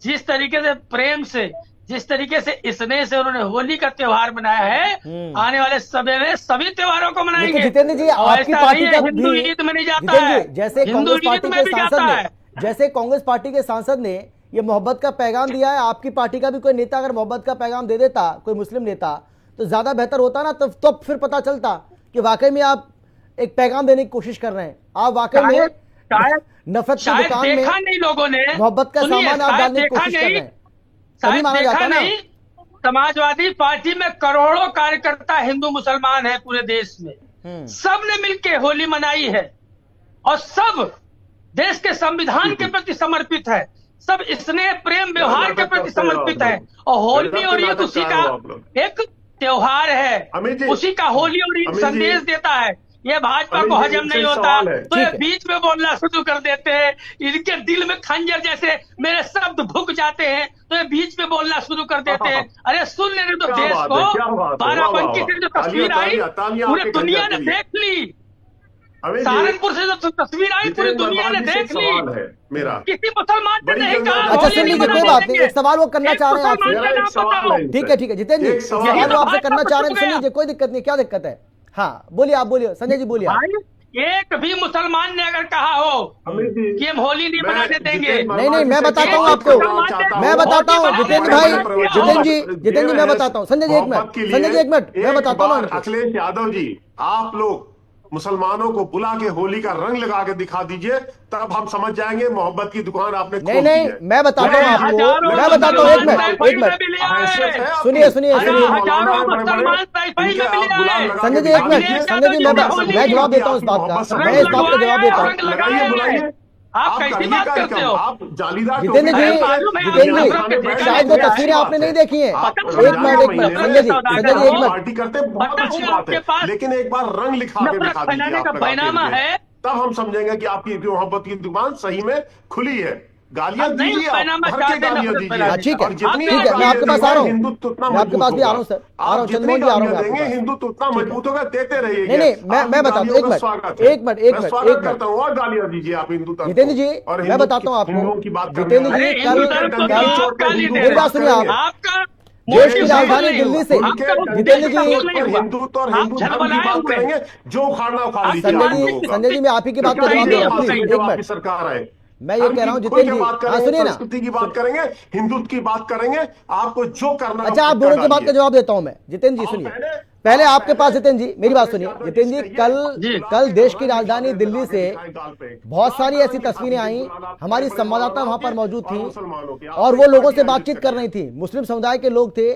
जिस तरीके से प्रेम से, जिस तरीके से स्नेह से उन्होंने होली का त्योहार मनाया है, आने वाले समय में सभी त्योहारों को मनाएंगे। जितेंद्र जी, आपकी पार्टी का हिंदू ईद मनी जाता है, जैसे कांग्रेस पार्टी के सांसद ने, जैसे कांग्रेस पार्टी के सांसद ने ये मोहब्बत का पैगाम दिया है, आपकी पार्टी का भी कोई नेता अगर मोहब्बत का पैगाम दे देता, कोई मुस्लिम नेता, तो ज्यादा बेहतर होता ना। तो फिर पता चलता कि वाकई में आप एक पैगाम देने की कोशिश कर रहे हैं, आप वाकई में नफरत की दुकान में नहीं लोगों ने मोहब्बत का सामान आप डालने की कोशिश कर रहे हैं, तभी माना जाता ना। समाजवादी पार्टी में करोड़ों कार्यकर्ता हिंदू मुसलमान है पूरे देश में, सब ने मिलकर होली मनाई है, और सब देश के संविधान के प्रति समर्पित है, सब स्नेह प्रेम व्यवहार के प्रति समर्पित है। और होली और ईद उसी का एक त्योहार है, उसी का होली और ईद संदेश देता है। ये भाजपा को हजम नहीं होता तो ये बीच में बोलना शुरू कर देते हैं। इनके दिल में खंजर जैसे मेरे शब्द भुक जाते हैं तो ये बीच में बोलना शुरू कर देते हैं। अरे सुन लेने तो देश को, बाराबंकी से जो तस्वीर आई पूरी दुनिया ने देख ली, सहारनपुर से जो तस्वीर आई पूरी दुनिया ने देख ली, मेरा किसी मुसलमान ने नहीं कहा। अच्छा सुन लीजिए, कोई बात नहीं, एक सवाल वो करना चाह रहे हैं आपसे। ठीक है जितेंद्र जी, सवाल वो आपसे करना चाह रहे हैं, सुन लीजिए, कोई दिक्कत नहीं, क्या दिक्कत है? हाँ बोलिए, आप बोलिए, संजय जी बोलिए। एक भी मुसलमान ने अगर कहा हो कि हम होली नहीं मनाने देंगे, नहीं मैं बताता हूँ आपको, मैं बताता हूँ जितेंद्र भाई, जितेंद्र जी मैं बताता हूँ, संजय जी एक मिनट मैं बताता हूँ। अखिलेश यादव जी, आप लोग मुसलमानों को बुला के होली का रंग लगा के दिखा दीजिए, तब हम समझ जाएंगे मोहब्बत की दुकान आपने खोल दी है। नहीं मैं बताता हूँ आपको, मैं बताता हूँ, एक मिनट सुनिए संजय जी, एक मिनट संजय जी, मैं जवाब देता हूँ इस बात का, मैं इस बात का जवाब देता हूँ। आप कैसी बात करते हो? आप जालीदार जितेंद्र जी, शायद वो तस्वीरें आपने नहीं देखी हैं। एक मिनट संजय जी एक मिनट, पार्टी करते बहुत अच्छी बात है, लेकिन एक बार रंग लिखा के दिखा दीजिए आप लगा के, तब हम समझेंगे कि आपकी मोहब्बत की दुकान सही में खुली है। गालियां दीजिए, भर के गालियां दीजिए। ठीक है, मैं आपके पास आ रहा हूँ, मैं आपके पास भी आ रहा हूँ सर, आ रहा हूँ, चंद्रमोहन जी आ रहा हूँ। देंगे हिंदुत्व उतना मजबूत होगा, देते रहिए। नहीं मैं बताता हूँ, एक मिनट करता हूँ, और गालियां दीजिए आप हिंदुत्व। जितेंद्र जी मैं बताता हूँ आपको, जितेंद्र जी कल मेरी बात सुनिए, आप देश की राजधानी दिल्ली से जितेंद्र जी, हिंदुत्व और हिंदू धर्म की बात करेंगे, जो उखाड़ना उखाड़ लीजिए। संजय जी मैं आप ही की बात का जवाब दे रहा हूँ, प्लीज एक मिनट। सरकार है, मैं ये कह रहा हूँ जितेंद्र जी, हाँ सुनिए ना, संस्कृति की बात करेंगे, हिंदुत्व की बात करेंगे, आपको जो करना। अच्छा आप दोनों की बात का जवाब देता हूं मैं। जितेंद्र जी सुनिए, पहले आपके पास, जितेंद्र जी मेरी बात सुनिए, जितेंद्र जी कल देश की राजधानी दिल्ली से बहुत सारी ऐसी तस्वीरें आई, हमारी संवाददाता वहां पर मौजूद थी और वो लोगों से बातचीत कर रही थी, मुस्लिम समुदाय के लोग थे,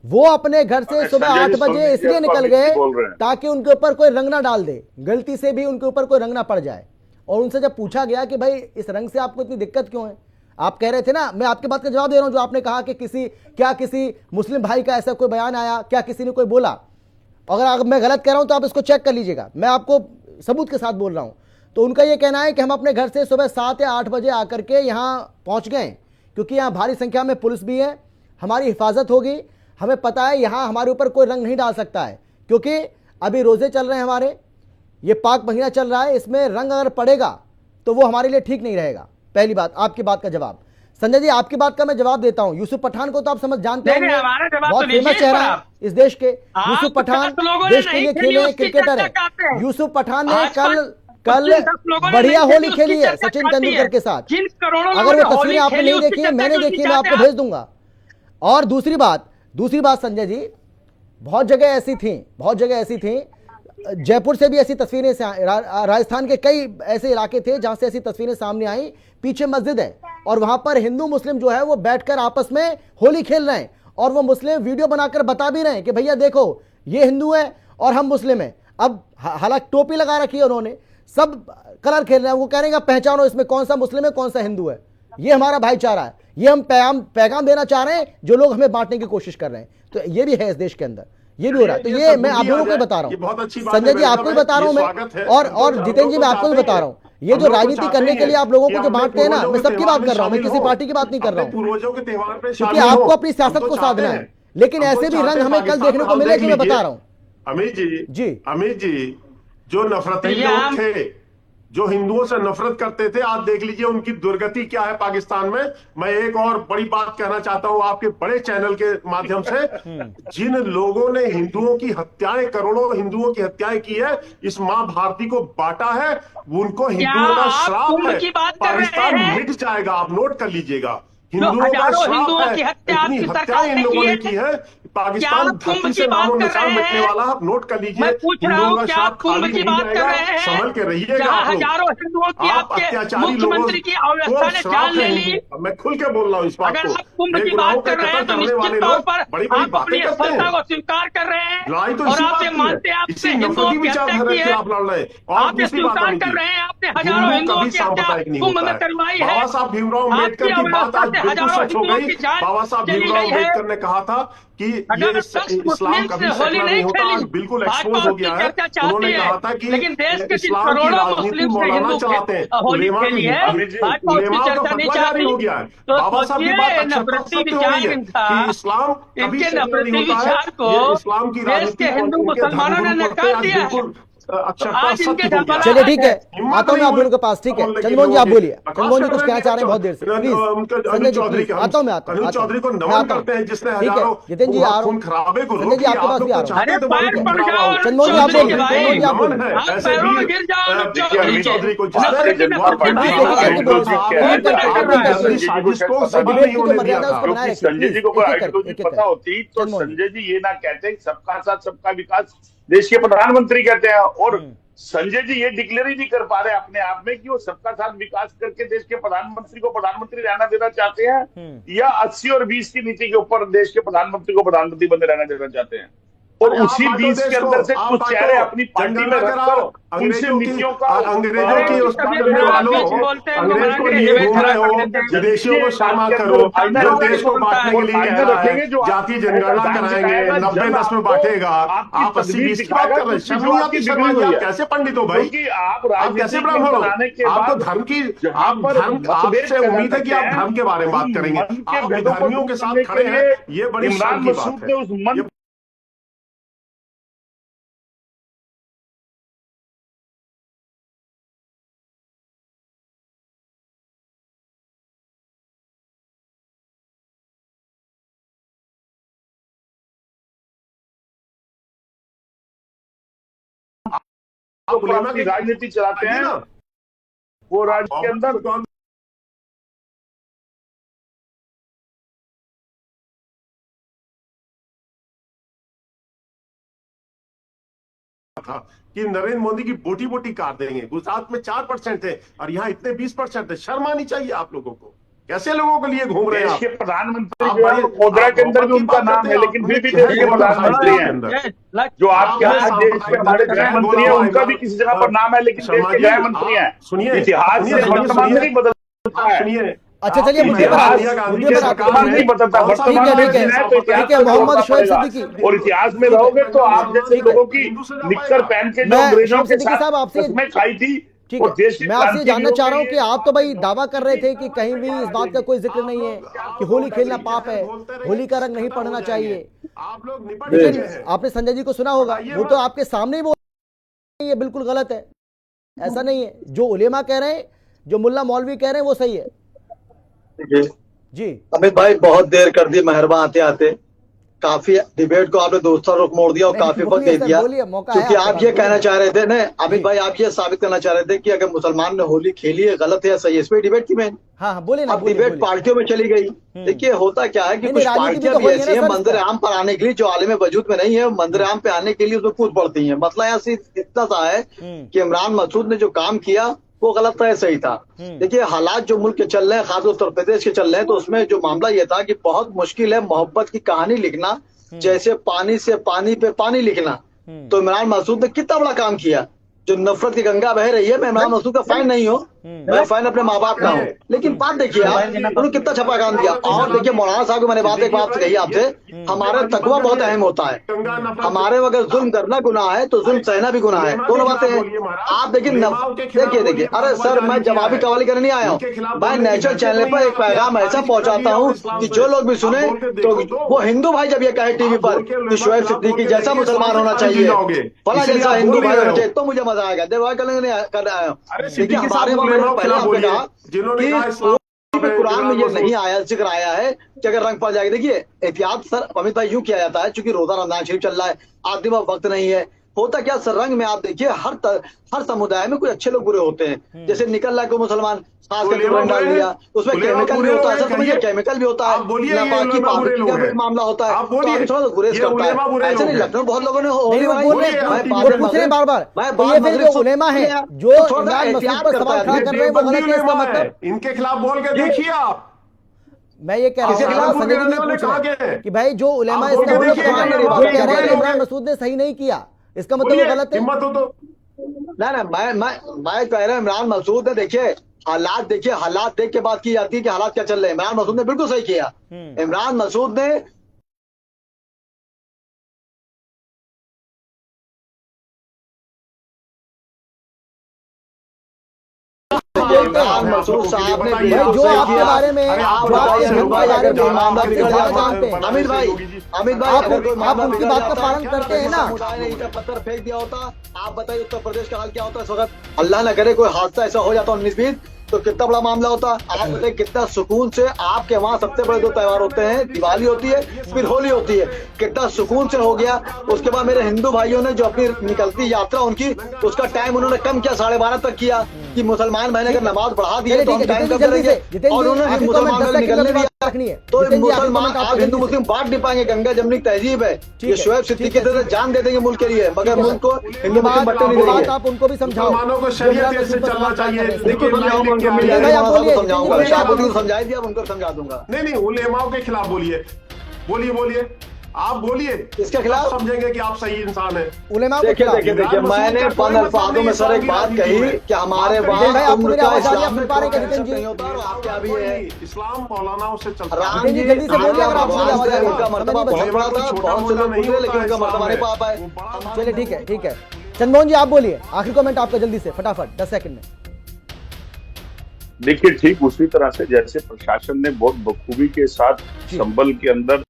वो अपने घर से सुबह 8 बजे इसलिए निकल गए ताकि उनके ऊपर कोई रंग ना डाल दे, गलती से भी उनके ऊपर कोई रंग ना पड़ जाए। और उनसे जब पूछा गया कि भाई इस रंग से आपको इतनी दिक्कत क्यों है, आप कह रहे थे ना, मैं आपकी बात का जवाब दे रहा हूं, जो आपने कहा कि किसी मुस्लिम भाई का ऐसा कोई बयान आया, क्या किसी ने कोई बोला? अगर मैं गलत कह रहा हूं तो आप इसको चेक कर लीजिएगा, मैं आपको सबूत के साथ बोल रहा हूं। तो उनका यह कहना है कि हम अपने घर से सुबह 7 या 8 बजे आकर के यहाँ पहुंच गए, क्योंकि यहाँ भारी संख्या में पुलिस भी है, हमारी हिफाजत होगी, हमें पता है यहाँ हमारे ऊपर कोई रंग नहीं डाल सकता है, क्योंकि अभी रोजे चल रहे हैं हमारे, ये पाक महीना चल रहा है, इसमें रंग अगर पड़ेगा तो वो हमारे लिए ठीक नहीं रहेगा। पहली बात, आपकी बात का जवाब। संजय जी आपकी बात का मैं जवाब देता हूं। यूसुफ पठान को तो आप समझ जानते हैं, बहुत फेमस चेहरा है इस देश के। यूसुफ पठान देश के लिए खेले क्रिकेटर है। यूसुफ पठान ने कल बढ़िया होली खेली है सचिन तेंदुलकर के साथ। अगर वो तस्वीरें आपने नहीं देखी है, मैंने देखी है, मैं आपको भेज दूंगा। और दूसरी बात संजय जी, बहुत जगह ऐसी थी, जयपुर से भी ऐसी तस्वीरें, राजस्थान के कई ऐसे इलाके थे जहां से ऐसी तस्वीरें सामने आई। पीछे मस्जिद है और वहां पर हिंदू मुस्लिम जो है वो बैठकर आपस में होली खेल रहे हैं, और वो मुस्लिम वीडियो बनाकर बता भी रहे हैं कि भैया देखो ये हिंदू है और हम मुस्लिम हैं। अब हालांकि टोपी लगा रखी है उन्होंने, सब कलर खेल रहे हैं, वो कह रहे हैं पहचानो इसमें कौन सा मुस्लिम है कौन सा हिंदू है, ये हमारा भाईचारा है, ये हम पैगाम देना चाह रहे हैं जो लोग हमें बांटने की कोशिश कर रहे हैं। तो ये भी है इस देश के अंदर, ये भी हो रहा है। तो ये मैं आप लोगों को बता रहा हूँ, संजय जी आपको भी बता रहा हूँ मैं, और जितेंद्र जी मैं आपको भी बता रहा हूँ, ये जो राजनीति करने के लिए आप लोगों को जो बांटते हैं ना, मैं सबकी बात कर रहा हूँ, मैं किसी पार्टी की बात नहीं कर रहा हूँ, क्योंकि आपको अपनी सियासत को साधना है, लेकिन ऐसे भी रंग हमें कल देखने को मिले कि मैं बता रहा हूँ। अमित जी जो नफरती लोग थे, जो हिंदुओं से नफरत करते थे, आज देख लीजिए उनकी दुर्गति क्या है पाकिस्तान में। मैं एक और बड़ी बात कहना चाहता हूं आपके बड़े चैनल के माध्यम से, जिन लोगों ने हिंदुओं की हत्याएं, करोड़ों हिंदुओं की हत्याएं की है, इस मां भारती को बांटा है, उनको हिंदुओं का श्राप है, पाकिस्तान मिट जाएगा, आप नोट कर लीजिएगा। हिंदुओं का श्राप है, इतनी हत्याएं इन लोगों ने की है, पाकिस्तान धरती से नामो निशान मिटने वाला, आप नोट कर लीजिए। हिंदुओं का श्राप खाली नहीं जाएगा, संभल के रहिएगा आप अत्याचारी लोगों को श्राप है। मैं खुल के बोल रहा हूँ इस बात को, गुनाहों के कत्ल करने वाले लोग बड़ी बड़ी बातें करते हैं, स्वीकार कर रहे हैं, लड़ाई तो इसी बात की है, इसी नफरती विचारधारा के खिलाफ लड़ रहे हैं। और दूसरी बात हिंदू कभी सांप्रदायिक नहीं होता है। बाबा साहब भीमराव अम्बेडकर की बात आज बिल्कुल सच हो गई। बाबा साहब भीमराव अम्बेडकर ने कहा था कि ये अगर इस्लाम कभी होली सेकुलर नहीं नहीं होता, खेली, बिल्कुल भाजपा एक्सपोज हो उसकी गया है। चर्चा चाहती उन्होंने है, कहा था कि लेकिन देश के जिन इस्लाम की करोड़ों राजनीति मुस्लिम से मौलाना हिंदू चलाते हैं, होली उलेमा खेली है, भाजपा उसकी उलेमा का चर्चा नहीं फतवा जारी चाहती। हो गया है। तो बाबा साहब की बात सोचिए अक्षरशः नफरती सत्य हो रही विचार है इनका, कि इस्लाम कभी इनके सेकुलर नहीं नफरती होता है। विचार को ये इस्लाम की देश राजनीति के हिंदू इनके मुसलमानों ने धर्मगुरु नकार आज दिया है। बिल्कुल तो अक्षरशः आज इनके सत्य हो गया है। चलिए ठीक है, हिम्मत आता हूं मैं नहीं आप दोनों के पास। ठीक है, चंद्रमोहन जी आप बोलिए। चंद्रमोहन जी कुछ कहना चाह रहे हैं बहुत देर से, प्लीज। संजय जी प्लीज, आता हूं मैं, आता हूं चौधरी को मैं नमन आता हूं। करते हैं जिसने ठीक है, हजारों जितेंद्र जी आ रहा हूं, खून खराबे को संजय जी आपके पास भी आ रहा हूं। अरे पैर पड़ जाओ चंद्रमोहन जी आप चौधरी बोलिए, के भाई, चंद्रमोहन जी आप नमन बोलिए। है आप ऐसे पैरों में वीर गिर जाओ देखिए चौधरी अनिल के। चौधरी को नफरती जिसने नफरती भाई एक एक बोल रहे हैं, कौन बना कर रहा है? आपने साजिश को भाई सफल डिबेट नहीं की जो होने दिया मर्यादा है था। उसको बनाए क्योंकि रखिए संजय प्लीज। जी को अगर एक एक आइडियोलॉजी करके पता होती तो चंद्रमोहन जी। संजय जी ये ना कहते कि सबका साथ सबका विकास, देश के प्रधानमंत्री कहते हैं। और संजय जी ये डिक्लेयर ही नहीं कर पा रहे अपने आप में कि वो सबका साथ विकास करके देश के प्रधानमंत्री को प्रधानमंत्री रहना देना चाहते हैं या 80 और 20 की नीति के ऊपर देश के प्रधानमंत्री को प्रधानमंत्री बने रहना देना चाहते हैं। और उसी 20 के अंदर से कुछ चेहरे अपनी पार्टी में रखकर उनसे नीतियों का अंग्रेजों की उस तबीयत बनने खराब वालों बीच बोलते हैं तो अंग्रेज मना को के लिए डिबेट घूम रहे खराब हो, कर देते हैं। विदेशियों को क्षमा करो, जो देश को बांटने के लिए कह रहा है, जाति जनगणना कराएंगे, 90-10 में बांटेगा, आप 80-20 की बात कर रहे हैं। शर्म नहीं आती? शर्मा जी, आप कैसे पंडित हो भाई? क्योंकि आप आप कैसे ब्राह्मण हो? आप तो धर्म की, आप धर्म, आपसे उम्मीद है कि आप धर्म के बारे में बात करेंगे। आप विधर्मियों के साथ खड़े हैं, ये बड़ी इमरान शर्म की मसूद बात ने है। उस मन आप उलेमा अपनी की राजनीति चलाते हैं, वो राज्य के अंदर था कि नरेंद्र मोदी की बोटी बोटी काट देंगे। गुजरात में 4% थे और यहाँ इतने 20% थे। शर्म आनी चाहिए आप लोगों को। कैसे लोगों के लिए घूम रहे हैं देश आप? के प्रधानमंत्री जो है मुद्रा के अंदर भी उनका नाम है, लेकिन फिर भी देश के प्रधानमंत्री हैं। जो आपके यहाँ देश के हमारे गृह मंत्री हैं, उनका भी किसी जगह पर नाम है, लेकिन देश के गृह मंत्री हैं। सुनिए, इतिहास से वर्तमान में नहीं बदलता है। सुनिए, अच्छा चलिए मुद्दे पर आते हैं, मुद्दे पर आते हैं। नहीं बदलता, वर्तमान में ठीक है, जीना है तो इतिहास ठीक है, को मोहम्मद जोड़ना शोएब पड़ेगा। सिद्दीकी। और इतिहास में रहोगे तो आप जैसे लोगों की निक्कर पहन के जो मैं अंग्रेजों शोएब के सिद्दीकी साहब साथ आपसे कसमें खाई थी, ठीक वो देश की है, मैं आपसे क्रांति जानना भी चाह रहा हूँ हो कि गई है। आप तो भाई दावा कर रहे थे कि कहीं भी इस बात का कोई जिक्र नहीं है कि होली खेलना पाप है, होली का रंग नहीं पढ़ना चाहिए। आप लोग निपट लेकिन गए हैं। आपने संजय जी को सुना होगा, वो तो आपके सामने ही बोल रहे हैं ये बिल्कुल गलत है, ऐसा नहीं है। जो उलेमा कह रहे हैं, जो मुल्ला मौलवी कह रहे हैं, वो सही है। जी अमित भाई, बहुत देर कर दी मेहरबान आते आते। काफी डिबेट को आपने दूसरा रुख मोड़ दिया और काफी वक्त दे दिया, क्योंकि आप ये कहना चाह रहे थे ना अमित भाई, आप ये साबित करना चाह रहे थे कि अगर मुसलमान ने होली खेली है गलत है या सही है। इस पे डिबेट थी मैंने। हाँ बोले ना, अब डिबेट पार्टियों में चली गई। देखिए होता क्या है कि कुछ पार्टियां भी ऐसी हैं मंदिर आम पर आने के लिए, जो आलिम वजूद में नहीं है, मंदिर आम पे आने के लिए उसमें कूद पड़ती है। मतलब यहाँ सिर्फ इतना सा है कि इमरान मसूद ने जो काम किया वो गलत था या सही था। देखिए हालात जो मुल्क के चल रहे हैं, खासकर उत्तर प्रदेश के चल रहे हैं, तो उसमें जो मामला ये था कि बहुत मुश्किल है मोहब्बत की कहानी लिखना, जैसे पानी से पानी पे पानी लिखना। तो इमरान मसूद ने कितना बड़ा काम किया। जो नफरत की गंगा बह रही है, मैं इमरान मसूद का फैन नहीं हूँ, मैं फैन अपने माँ बाप का हूँ, लेकिन बात देखिए आप, उन्होंने कितना छपा काम किया। और देखिए मौलाना साहब को मैंने एक बात कही आपसे, हमारा तकवा बहुत अहम होता है। हमारे अगर जुल्म करना गुनाह है तो जुल्म सहना भी गुनाह है, दोनों बातें हैं। आप देखिए देखिए, अरे सर मैं जवाबी कवाली करने नहीं आया हूँ, मैं नेचुरल चैनल पर एक पैगाम ऐसा पहुंचाता हूँ कि जो लोग भी सुने तो वो हिंदू भाई जब ये कहे टीवी पर कि शोएब सिद्दीकी जैसा मुसलमान होना चाहिए, फला जैसा हिंदू भाई होना चाहिए, तो मुझे मजा आएगा। देवाय कर आया हूँ। देखिए हमारे वहां पहले आपने कहा कि कुरान में ये नहीं आया, जिक्र आया है कि अगर रंग पड़ जाएगा। देखिए एहतियात सर अमित भाई यूं किया जाता है, चूंकि रोजा रमजान शरीफ चल रहा है, आदमी में वक्त नहीं है। होता क्या सर, रंग में आप देखिए हर समुदाय में कुछ अच्छे लोग बुरे होते हैं। जैसे निकल रहा है कोई मुसलमान खास करके रंग डाल दिया, उसमें केमिकल भी होता है, सर समझिए केमिकल भी होता है, नापाकी पाकी का भी मामला होता है, तो आप थोड़ा गुरेज करता है। ऐसे नहीं, लखनऊ बहुत लोगों ने होली मनाई, पूछ रहे बार बार जो उलेमा है जो इमरान मसूद पर सवाल खड़ा कर रहे हैं वो गलत है, इसका मतलब इनके खिलाफ बोल के देखिए आप। मैं ये कह रहा हूँ संजय जी पूछ रहे हैं कि भाई जो उलेमा इसका जो कह रहे हैं इमरान मसूद ने सही नहीं किया, इसका मतलब वो गलत है। हिम्मत हो तो ना मैं कह रहा हूँ इमरान मसूद ने देखिए हालात देख के बात की जाती है कि हालात क्या चल रहे हैं। इमरान मसूद ने बिल्कुल सही किया। इमरान मसूद ने बोलते हैं। मसूद साहब ने जो आपके बारे में अमित भाई आप उनकी बात का पालन करते हैं ना। पत्थर फेंक दिया होता, आप बताइए उत्तर प्रदेश का हाल क्या होता है इस वक्त। अल्लाह न करे कोई हादसा ऐसा हो जाता 19-20 तो कितना बड़ा मामला होता। आप बताइए कितना सुकून से आपके वहाँ सबसे बड़े दो त्योहार होते हैं, दिवाली होती है फिर होली होती है, कितना सुकून से हो गया। उसके बाद मेरे हिंदू भाइयों ने जो अपनी निकलती यात्रा उनकी उसका टाइम उन्होंने कम किया, 12:30 तक किया कि मुसलमान भाई ने अगर नमाज बढ़ा दी तो हम टाइम कम करेंगे और उन्होंने मुसलमान निकलने भी तो मुसलमान आप हिंदू मुस्लिम बांट नहीं पाएंगे। गंगा जमनी तहजीब है, ये शोएब सिद्दीकी की तरह जान दे देंगे मुल्क के लिए, मगर मुल्क को हिंदू मुस्लिम बट्टे नहीं देंगे। आप उनको भी समझाओ, मुसलमानों को शरीयत से चलना चाहिए। समझाई दिया, उनको समझा दूंगा। नहीं उलेमाओं के खिलाफ बोलिए आप बोलिए, इसके खिलाफ समझेंगे कि आप सही इंसान हैं। उलेमा को देखिए मैंने बंद अल्फाजों में सर एक बात कही कि हमारे वहाँ उम्र का इस्लाम में नहीं होता और आपके अभी है इस्लाम मौलानाओं से चलता राम जी जल्दी से बोलिए अगर आप उनका मर्तबा बहुत बड़ा था, बहुत से लोग गुजरे लेकिन उनका मर्तबा नहीं पा पाए। चलिए ठीक है चंद्रमोहन जी आप बोलिए, आखिरी कमेंट आपका जल्दी से फटाफट 10 सेकंड में। देखिए ठीक उसी तरह से जैसे प्रशासन ने बहुत बखूबी के साथ संभल के अंदर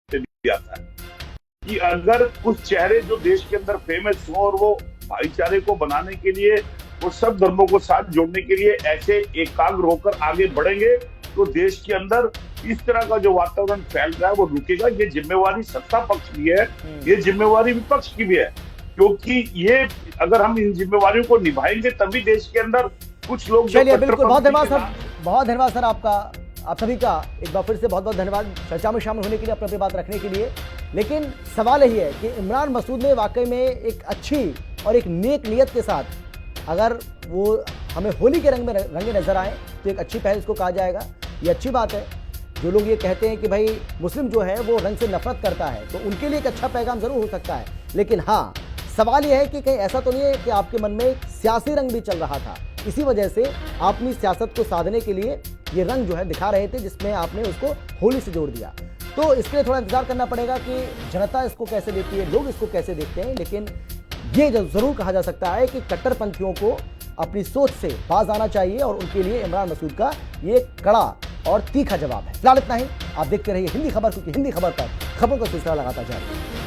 दिया था कि अगर कुछ चेहरे जो देश के अंदर फेमस हो और वो भाईचारे को बनाने के लिए और सब धर्मों को साथ जोड़ने के लिए ऐसे एकाग्र होकर आगे बढ़ेंगे तो देश के अंदर इस तरह का जो वातावरण फैल रहा है वो रुकेगा। ये जिम्मेवारी सत्ता पक्ष की है, ये जिम्मेवारी विपक्ष की भी है, क्योंकि ये अगर हम इन जिम्मेवारियों को निभाएंगे तभी देश के अंदर कुछ लोग। चलिए बिल्कुल, बहुत धन्यवाद सर आपका, आप सभी का एक बार फिर से बहुत बहुत धन्यवाद चर्चा में शामिल होने के लिए, अपनी बात रखने के लिए। लेकिन सवाल यही है कि इमरान मसूद ने वाकई में एक अच्छी और एक नेक नियत के साथ अगर वो हमें होली के रंग में रंगे नजर आए तो एक अच्छी पहल इसको कहा जाएगा। ये अच्छी बात है। जो लोग ये कहते हैं कि भाई मुस्लिम जो है वो रंग से नफरत करता है तो उनके लिए एक अच्छा पैगाम जरूर हो सकता है, लेकिन हाँ सवाल यह है कि कहीं ऐसा तो नहीं है कि आपके मन में एक सियासी रंग भी चल रहा था, इसी वजह से आप अपनी सियासत को साधने के लिए ये रंग जो है दिखा रहे थे जिसमें आपने उसको होली से जोड़ दिया। तो इसके लिए थोड़ा इंतजार करना पड़ेगा कि जनता इसको कैसे देखती है, लोग इसको कैसे देखते हैं। लेकिन ये जरूर कहा जा सकता है कि कट्टरपंथियों को अपनी सोच से बाज आना चाहिए और उनके लिए इमरान मसूद का ये कड़ा और तीखा जवाब है। फिलहाल इतना ही, आप देखते रहिए हिंदी खबर, क्योंकि हिंदी खबर पर खबरों का सिलसिला लगातार जारी है।